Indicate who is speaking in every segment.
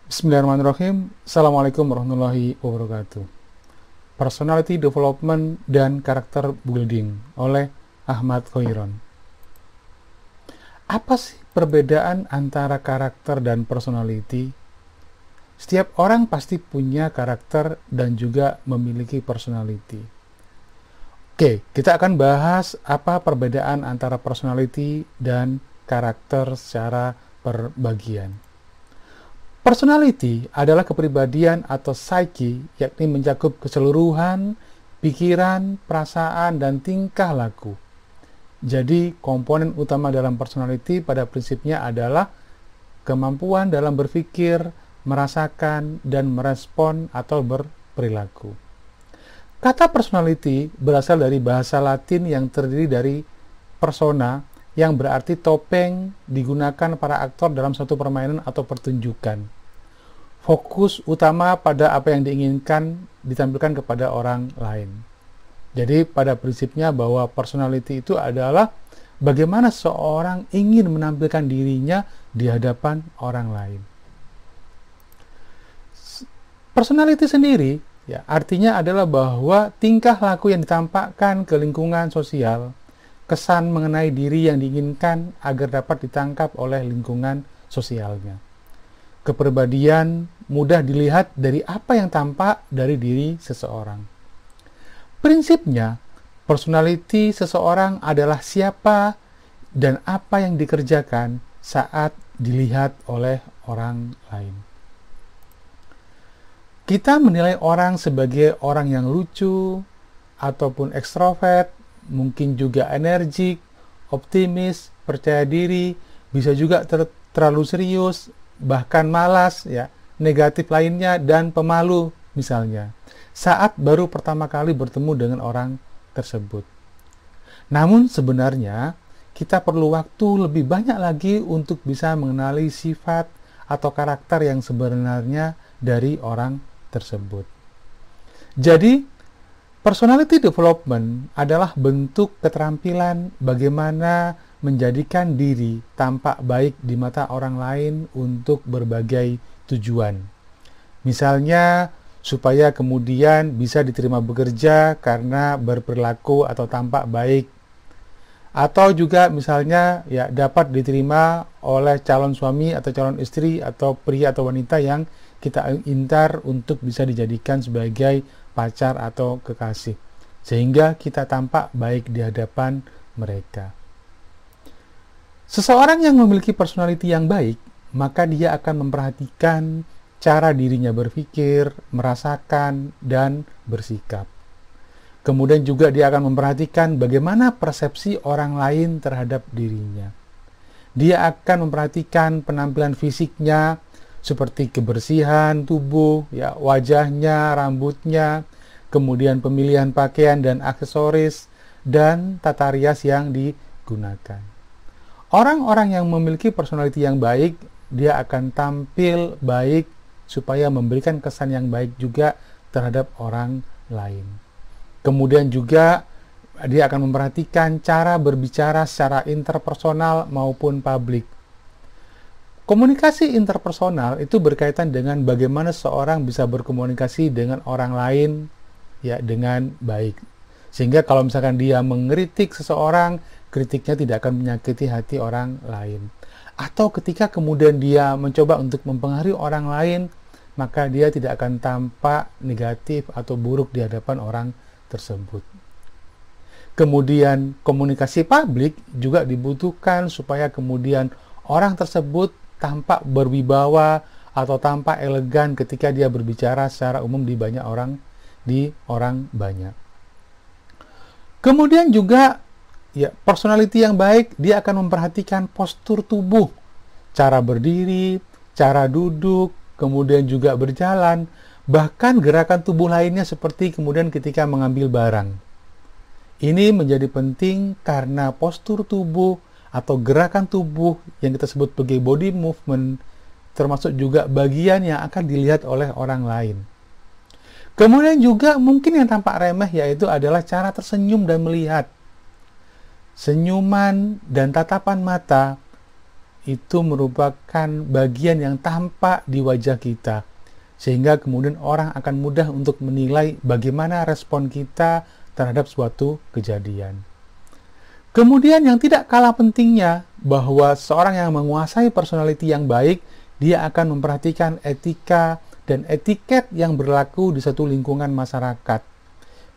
Speaker 1: Bismillahirrahmanirrahim. Assalamualaikum warahmatullahi wabarakatuh. Personality Development dan Karakter Building oleh Ahmad Khoiron. Apa sih perbedaan antara karakter dan personality? Setiap orang pasti punya karakter dan juga memiliki personality. Oke, kita akan bahas apa perbedaan antara personality dan karakter secara perbagian. Personality adalah kepribadian atau psyche, yakni mencakup keseluruhan pikiran, perasaan, dan tingkah laku. Jadi, komponen utama dalam personality pada prinsipnya adalah kemampuan dalam berpikir, merasakan, dan merespon atau berperilaku. Kata personality berasal dari bahasa Latin yang terdiri dari persona, yang berarti topeng, digunakan para aktor dalam suatu permainan atau pertunjukan. Fokus utama pada apa yang diinginkan ditampilkan kepada orang lain. Jadi pada prinsipnya bahwa personality itu adalah bagaimana seorang ingin menampilkan dirinya di hadapan orang lain. Personality sendiri ya artinya adalah bahwa tingkah laku yang ditampakkan ke lingkungan sosial, kesan mengenai diri yang diinginkan agar dapat ditangkap oleh lingkungan sosialnya. Kepribadian mudah dilihat dari apa yang tampak dari diri seseorang. Prinsipnya, personality seseorang adalah siapa dan apa yang dikerjakan saat dilihat oleh orang lain. Kita menilai orang sebagai orang yang lucu ataupun ekstrovert, mungkin juga energik, optimis, percaya diri, bisa juga terlalu serius, bahkan malas, ya, negatif lainnya, dan pemalu misalnya, saat baru pertama kali bertemu dengan orang tersebut. Namun sebenarnya, kita perlu waktu lebih banyak lagi untuk bisa mengenali sifat atau karakter yang sebenarnya dari orang tersebut. Jadi, personality development adalah bentuk keterampilan bagaimana menjadikan diri tampak baik di mata orang lain untuk berbagai tujuan. Misalnya, supaya kemudian bisa diterima bekerja karena berperilaku atau tampak baik. Atau juga misalnya ya dapat diterima oleh calon suami atau calon istri atau pria atau wanita yang kita incar untuk bisa dijadikan sebagai pacar atau kekasih, sehingga kita tampak baik di hadapan mereka. Seseorang yang memiliki personality yang baik, maka dia akan memperhatikan cara dirinya berpikir, merasakan, dan bersikap. Kemudian juga dia akan memperhatikan bagaimana persepsi orang lain terhadap dirinya. Dia akan memperhatikan penampilan fisiknya, seperti kebersihan tubuh, ya, wajahnya, rambutnya, kemudian pemilihan pakaian dan aksesoris, dan tata rias yang digunakan. Orang-orang yang memiliki personality yang baik, dia akan tampil baik supaya memberikan kesan yang baik juga terhadap orang lain. Kemudian juga dia akan memperhatikan cara berbicara secara interpersonal maupun publik. Komunikasi interpersonal itu berkaitan dengan bagaimana seorang bisa berkomunikasi dengan orang lain ya dengan baik. Sehingga kalau misalkan dia mengkritik seseorang, kritiknya tidak akan menyakiti hati orang lain. Atau ketika kemudian dia mencoba untuk mempengaruhi orang lain, maka dia tidak akan tampak negatif atau buruk di hadapan orang tersebut. Kemudian komunikasi publik juga dibutuhkan supaya kemudian orang tersebut tampak berwibawa atau tampak elegan ketika dia berbicara secara umum di orang banyak. Kemudian juga ya, personality yang baik dia akan memperhatikan postur tubuh, cara berdiri, cara duduk, kemudian juga berjalan, bahkan gerakan tubuh lainnya seperti kemudian ketika mengambil barang. Ini menjadi penting karena postur tubuh atau gerakan tubuh yang kita sebut sebagai body movement termasuk juga bagian yang akan dilihat oleh orang lain. Kemudian juga mungkin yang tampak remeh yaitu adalah cara tersenyum dan melihat. Senyuman dan tatapan mata itu merupakan bagian yang tampak di wajah kita, sehingga kemudian orang akan mudah untuk menilai bagaimana respon kita terhadap suatu kejadian. Kemudian yang tidak kalah pentingnya, bahwa seorang yang menguasai personality yang baik, dia akan memperhatikan etika dan etiket yang berlaku di satu lingkungan masyarakat.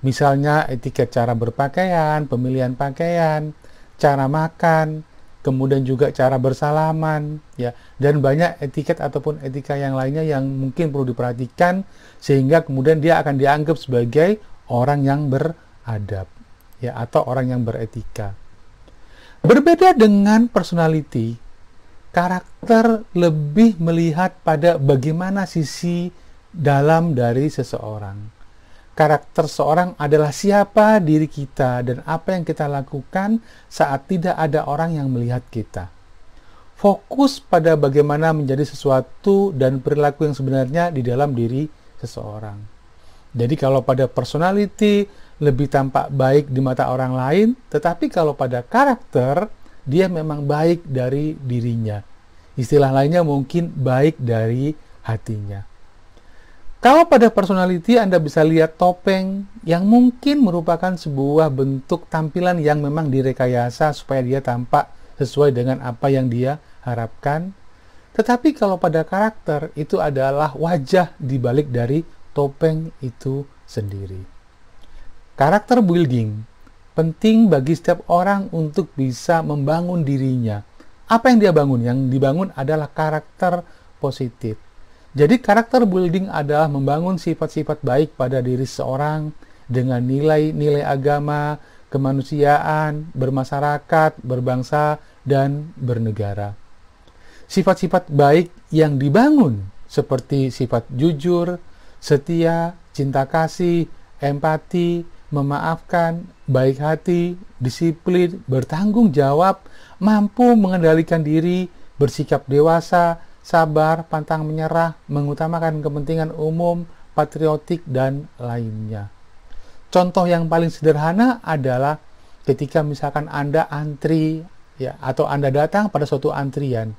Speaker 1: Misalnya etiket cara berpakaian, pemilihan pakaian, cara makan, kemudian juga cara bersalaman, ya, dan banyak etiket ataupun etika yang lainnya yang mungkin perlu diperhatikan, sehingga kemudian dia akan dianggap sebagai orang yang beradab, ya, atau orang yang beretika. Berbeda dengan personality, karakter lebih melihat pada bagaimana sisi dalam dari seseorang. Karakter seorang adalah siapa diri kita dan apa yang kita lakukan saat tidak ada orang yang melihat kita. Fokus pada bagaimana menjadi sesuatu dan perilaku yang sebenarnya di dalam diri seseorang. Jadi kalau pada personality lebih tampak baik di mata orang lain, tetapi kalau pada karakter dia memang baik dari dirinya. Istilah lainnya mungkin baik dari hatinya. Kalau pada personality Anda bisa lihat topeng yang mungkin merupakan sebuah bentuk tampilan yang memang direkayasa supaya dia tampak sesuai dengan apa yang dia harapkan. Tetapi kalau pada karakter itu adalah wajah dibalik dari topeng itu sendiri. Karakter building penting bagi setiap orang untuk bisa membangun dirinya. Apa yang dia bangun? Yang dibangun adalah karakter positif. Jadi karakter building adalah membangun sifat-sifat baik pada diri seorang dengan nilai-nilai agama, kemanusiaan, bermasyarakat, berbangsa, dan bernegara. Sifat-sifat baik yang dibangun seperti sifat jujur, setia, cinta kasih, empati, memaafkan, baik hati, disiplin, bertanggung jawab, mampu mengendalikan diri, bersikap dewasa, sabar, pantang menyerah, mengutamakan kepentingan umum, patriotik, dan lainnya. Contoh yang paling sederhana adalah ketika misalkan Anda antri, ya, atau Anda datang pada suatu antrian.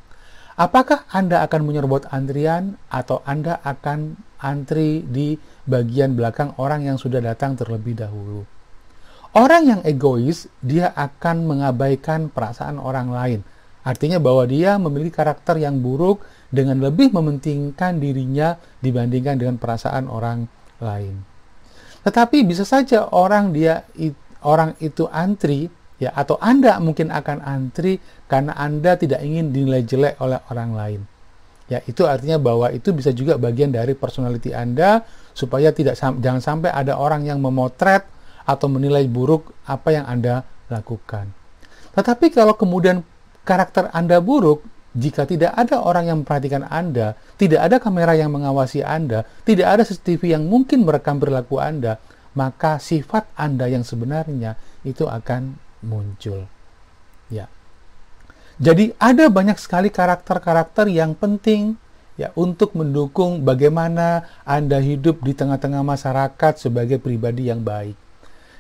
Speaker 1: Apakah Anda akan menyerobot antrian atau Anda akan antri di bagian belakang orang yang sudah datang terlebih dahulu? Orang yang egois, dia akan mengabaikan perasaan orang lain. Artinya bahwa dia memiliki karakter yang buruk dengan lebih mementingkan dirinya dibandingkan dengan perasaan orang lain. Tetapi bisa saja orang itu antri, ya, atau Anda mungkin akan antri karena Anda tidak ingin dinilai jelek oleh orang lain. Ya, itu artinya bahwa itu bisa juga bagian dari personality Anda supaya jangan sampai ada orang yang memotret atau menilai buruk apa yang Anda lakukan. Tetapi kalau kemudian karakter Anda buruk, jika tidak ada orang yang memperhatikan Anda, tidak ada kamera yang mengawasi Anda, tidak ada CCTV yang mungkin merekam perilaku Anda, maka sifat Anda yang sebenarnya itu akan muncul. Ya. Jadi ada banyak sekali karakter-karakter yang penting, ya, untuk mendukung bagaimana Anda hidup di tengah-tengah masyarakat sebagai pribadi yang baik.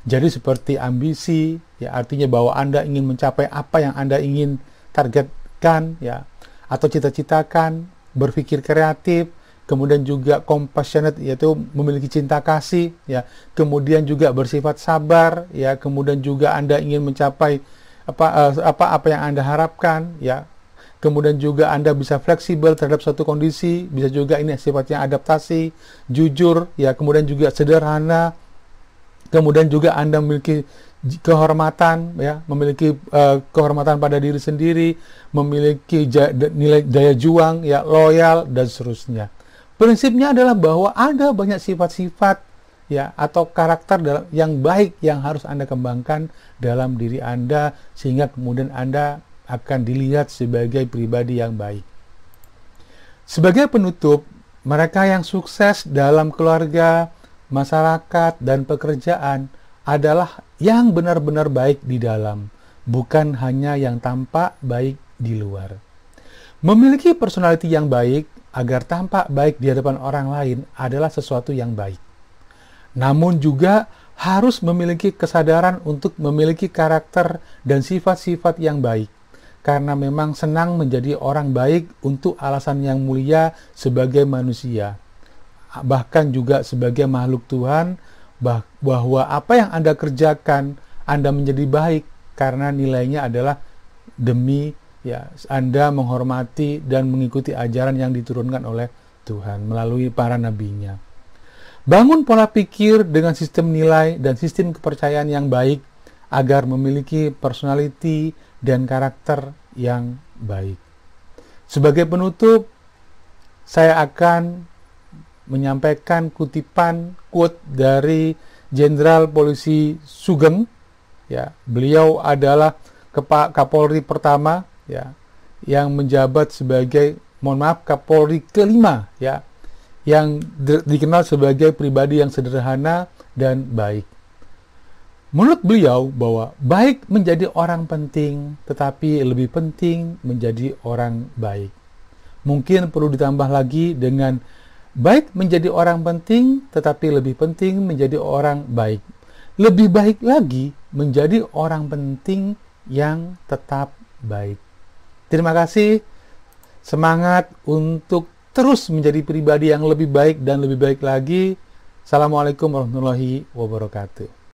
Speaker 1: Jadi seperti ambisi, ya, artinya bahwa Anda ingin mencapai apa yang Anda ingin targetkan, ya, atau cita-citakan, berpikir kreatif, kemudian juga compassionate, yaitu memiliki cinta kasih, ya, kemudian juga bersifat sabar, ya, kemudian juga Anda ingin mencapai apa yang Anda harapkan, ya. Kemudian juga Anda bisa fleksibel terhadap suatu kondisi, bisa juga ini sifatnya adaptasi, jujur, ya, kemudian juga sederhana. Kemudian juga Anda memiliki kehormatan, ya, memiliki kehormatan pada diri sendiri, memiliki nilai daya juang, ya, loyal, dan seterusnya. Prinsipnya adalah bahwa ada banyak sifat-sifat, ya, atau karakter yang baik yang harus Anda kembangkan dalam diri Anda sehingga kemudian Anda akan dilihat sebagai pribadi yang baik. Sebagai penutup, mereka yang sukses dalam keluarga, masyarakat, dan pekerjaan adalah yang benar-benar baik di dalam, bukan hanya yang tampak baik di luar. Memiliki personality yang baik agar tampak baik di hadapan orang lain adalah sesuatu yang baik. Namun juga harus memiliki kesadaran untuk memiliki karakter dan sifat-sifat yang baik. karena memang senang menjadi orang baik untuk alasan yang mulia sebagai manusia. Bahkan juga sebagai makhluk Tuhan, bahwa apa yang Anda kerjakan, Anda menjadi baik karena nilainya adalah demi Anda menghormati dan mengikuti ajaran yang diturunkan oleh Tuhan melalui para nabinya. Bangun pola pikir dengan sistem nilai dan sistem kepercayaan yang baik agar memiliki personality dan karakter yang baik. Sebagai penutup, saya akan menyampaikan kutipan quote dari Jenderal Polisi Sugeng. Beliau adalah Kapolri pertama yang menjabat sebagai, Kapolri kelima yang dikenal sebagai pribadi yang sederhana dan baik. Menurut beliau bahwa baik menjadi orang penting, tetapi lebih penting menjadi orang baik. Mungkin perlu ditambah lagi dengan baik menjadi orang penting, tetapi lebih penting menjadi orang baik. Lebih baik lagi menjadi orang penting yang tetap baik. Terima kasih. Semangat untuk terus menjadi pribadi yang lebih baik dan lebih baik lagi. Assalamualaikum warahmatullahi wabarakatuh.